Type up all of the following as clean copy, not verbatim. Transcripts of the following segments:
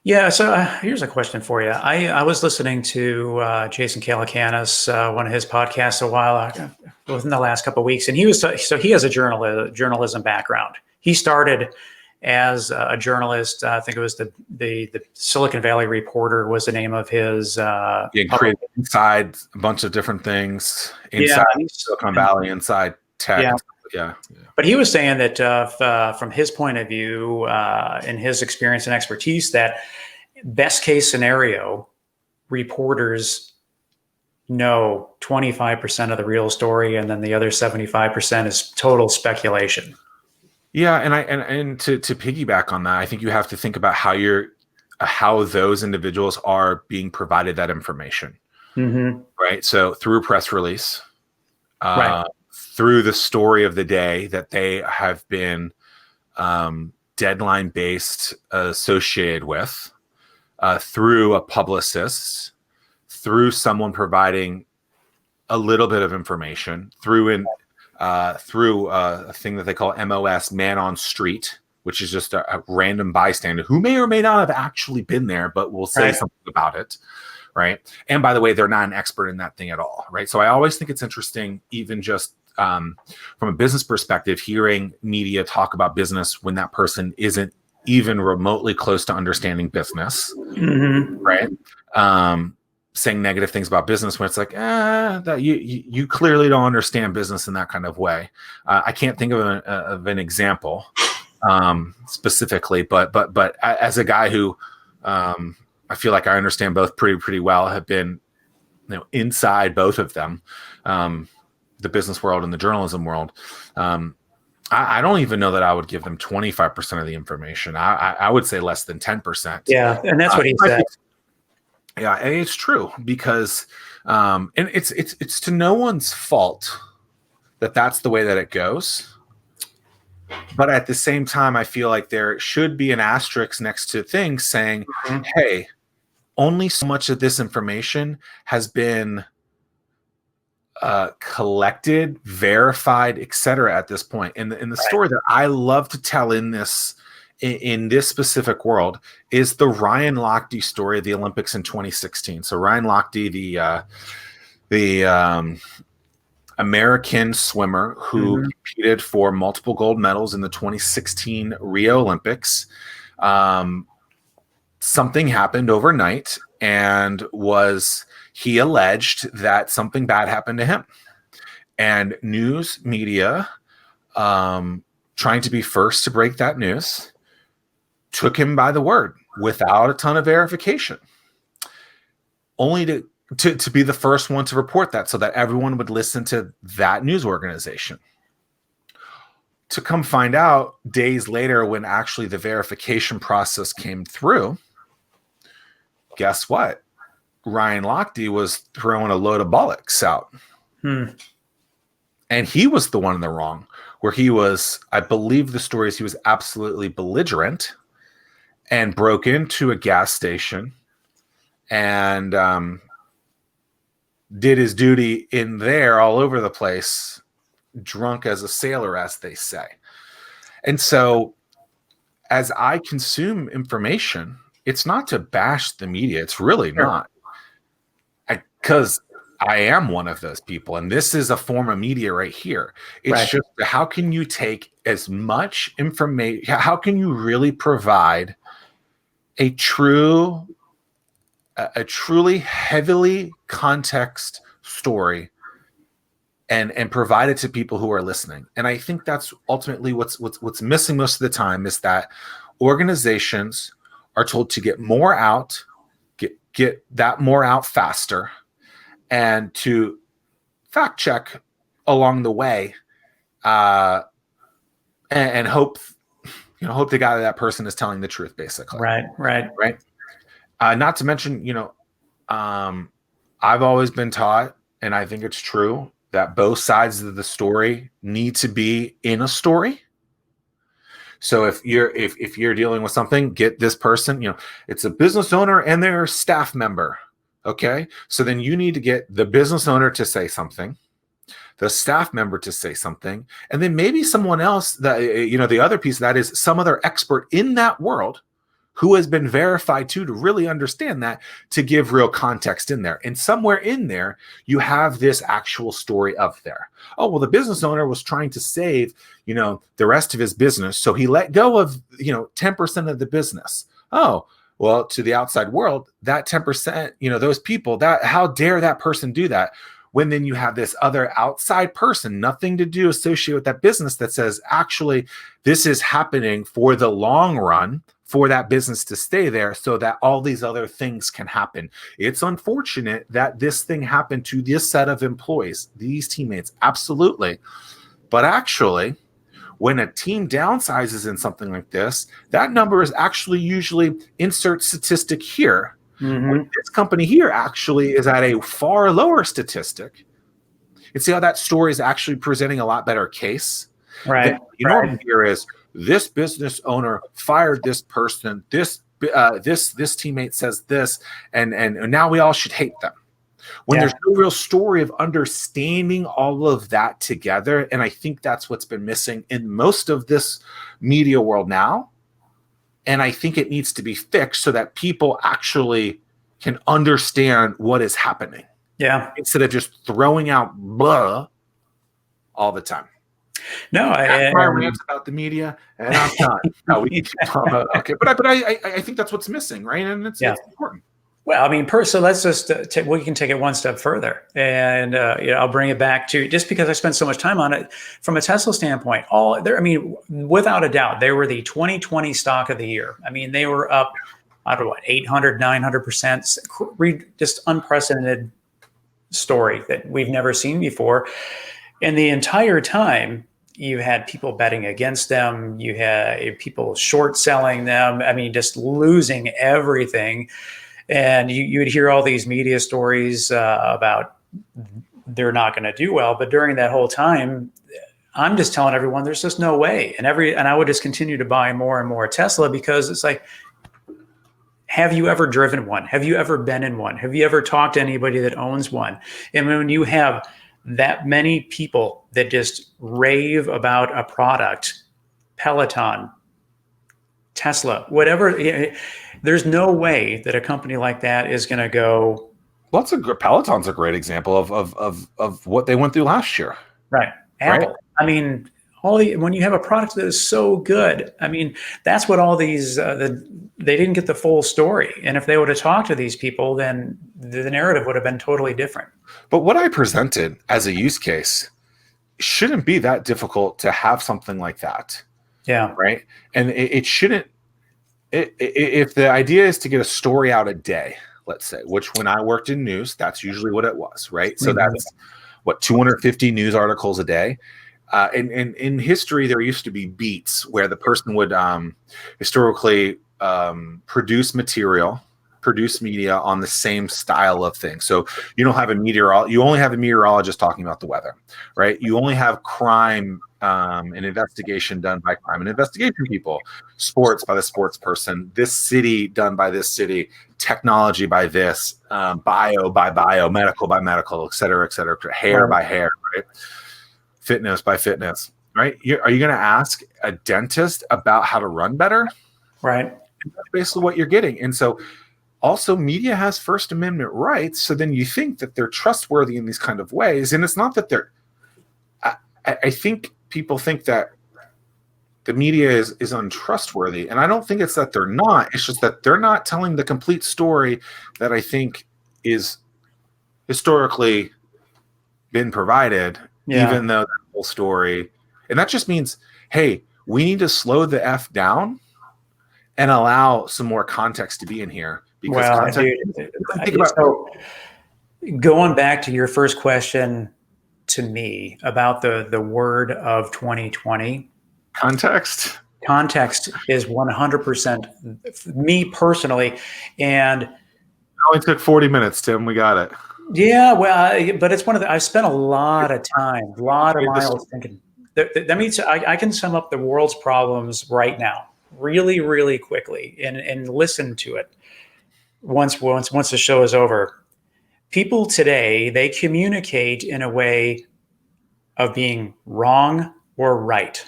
Yeah, so here's a question for you. I was listening to Jason Calacanis, one of his podcasts a while within the last couple of weeks, and he has a journalism background. He started as a journalist. I think it was the Silicon Valley Reporter was the name of his. Yeah, create inside a bunch of different things Yeah, inside Silicon Valley, inside tech. yeah. And stuff. Yeah. But he was saying that from his point of view and his experience and expertise, that best case scenario, reporters know 25% of the real story, and then the other 75% is total speculation. Yeah, and to piggyback on that, I think you have to think about how those individuals are being provided that information, right? So through a press release, Right. through the story of the day that they have been deadline based associated with, through a publicist, through someone providing a little bit of information, through a thing that they call MOS, man on street, which is just a random bystander who may or may not have actually been there, but will say something about it, right? And by the way, they're not an expert in that thing at all, right? So I always think it's interesting, even just from a business perspective, hearing media talk about business when that person isn't even remotely close to understanding business, right? Saying negative things about business when it's like, that you clearly don't understand business in that kind of way. I can't think of an example specifically, but as a guy who I feel like I understand both pretty well, have been inside both of them, the business world and the journalism world. I don't even know that I would give them 25% of the information. I would say less than 10%. Yeah, and that's what he said. Yeah, it's true because, and it's to no one's fault that that's the way that it goes. But at the same time, I feel like there should be an asterisk next to things saying, hey, only so much of this information has been collected, verified, etc. at this point. And the story that I love to tell in this specific world is the Ryan Lochte story of the Olympics in 2016. So Ryan Lochte, the American swimmer who competed for multiple gold medals in the 2016 Rio Olympics. Something happened overnight, and he alleged that something bad happened to him. And news media, trying to be first to break that news, took him by the word without a ton of verification, only to be the first one to report that so that everyone would listen to that news organization. To come find out days later when actually the verification process came through, guess what? Ryan Lochte was throwing a load of bollocks out. And he was the one in the wrong, where he was, I believe the story is he was absolutely belligerent and broke into a gas station and did his duty in there all over the place, drunk as a sailor, as they say. And so as I consume information, it's not to bash the media. It's really not. Because I am one of those people, and this is a form of media right here. It's just, how can you take as much information? How can you really provide a truly heavily context story and provide it to people who are listening? And I think that's ultimately what's missing most of the time, is that organizations are told to get more out, get that more out faster, and to fact check along the way, and hope to God that person is telling the truth, basically. Right. Not to mention, I've always been taught, and I think it's true, that both sides of the story need to be in a story. So if you're dealing with something, get this person, it's a business owner and their staff member. Okay. So then you need to get the business owner to say something, the staff member to say something, and then maybe someone else that, the other piece of that is some other expert in that world who has been verified to really understand that, to give real context in there. And somewhere in there, you have this actual story up there. Oh, well, the business owner was trying to save, the rest of his business. So he let go of, 10% of the business. Oh, well, to the outside world, that 10%, those people, how dare that person do that? When then you have this other outside person, nothing to do associated with that business, that says, actually, this is happening for the long run, for that business to stay there, so that all these other things can happen. It's unfortunate that this thing happened to this set of employees, these teammates, absolutely. But actually, when a team downsizes in something like this, that number is actually usually insert statistic here. Mm-hmm. When this company here actually is at a far lower statistic. And see how that story is actually presenting a lot better case. Right. You know what here is, this business owner fired this person, this teammate says this, and now we all should hate them. When there's no real story of understanding all of that together. And I think that's what's been missing in most of this media world now. And I think it needs to be fixed so that people actually can understand what is happening. Yeah. Instead of just throwing out blah all the time. No, That's my rants about the media, and I'm done. No, we can keep talking about, okay, but I think that's what's missing, right? And it's important. Well, I mean, so let's just we can take it one step further, and I'll bring it back to, just because I spent so much time on it from a Tesla standpoint. Without a doubt, they were the 2020 stock of the year. I mean, they were up, I don't know, 800, 900%, just unprecedented story that we've never seen before. And the entire time, you had people betting against them. You had people short selling them. I mean, just losing everything. And you would hear all these media stories about they're not going to do well. But during that whole time, I'm just telling everyone there's just no way. And I would just continue to buy more and more Tesla, because it's like, have you ever driven one? Have you ever been in one? Have you ever talked to anybody that owns one? And when you have that many people that just rave about a product, Peloton, Tesla, whatever, there's no way that a company like that is going to go. Well, Peloton's a great example of what they went through last year. Right. Apple. Right? I mean, when you have a product that is so good, I mean, that's what all these, they didn't get the full story. And if they would have talked to these people, then the narrative would have been totally different. But what I presented as a use case shouldn't be that difficult to have something like that. Yeah. Right. And it shouldn't, if the idea is to get a story out a day, let's say, which when I worked in news, that's usually what it was. Right. So that's 250 news articles a day. And in history, there used to be beats where the person would historically produce media on the same style of thing. So you don't have you only have a meteorologist talking about the weather, right? You only have crime and investigation done by crime and investigation people, sports by the sports person, this city done by this city, technology by this, bio by bio, medical by medical, et cetera, hair by hair, right? Fitness by fitness, right? Are you going to ask a dentist about how to run better? Right. That's basically what you're getting. And so also media has First Amendment rights. So then you think that they're trustworthy in these kind of ways. And it's not that I think people think that the media is untrustworthy. And I don't think it's that they're not. It's just that they're not telling the complete story that I think is historically been provided. Yeah. Even though that whole story, and that just means, hey, we need to slow the F down and allow some more context to be in here. Because going back to your first question to me about the word of 2020, context is 100% me personally. And it only took 40 minutes, Tim. We got it. Yeah, well, but it's I've spent a lot of time, a lot of miles thinking. That means I can sum up the world's problems right now, really, really quickly, and listen to it once the show is over. People today, they communicate in a way of being wrong or right.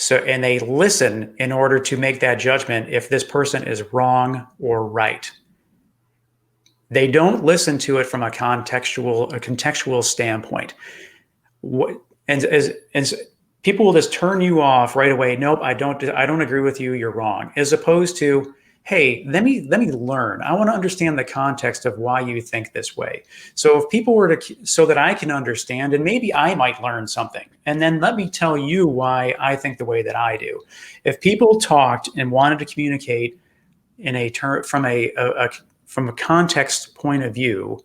So, and they listen in order to make that judgment if this person is wrong or right. They don't listen to it from a contextual standpoint. What and people will just turn you off right away. Nope, I don't agree with you. You're wrong. As opposed to, hey, let me learn. I want to understand the context of why you think this way. So if people were to, so that I can understand, and maybe I might learn something, and then let me tell you why I think the way that I do. If people talked and wanted to communicate in a term from a context point of view,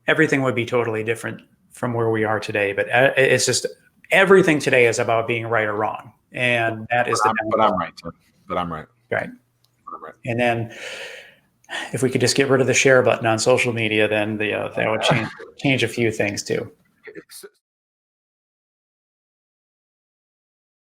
everything would be totally different from where we are today. But it's just everything today is about being right or wrong, and that is but I'm right, Tim. But I'm right. Right. But I'm right. And then if we could just get rid of the share button on social media, then that would change a few things too.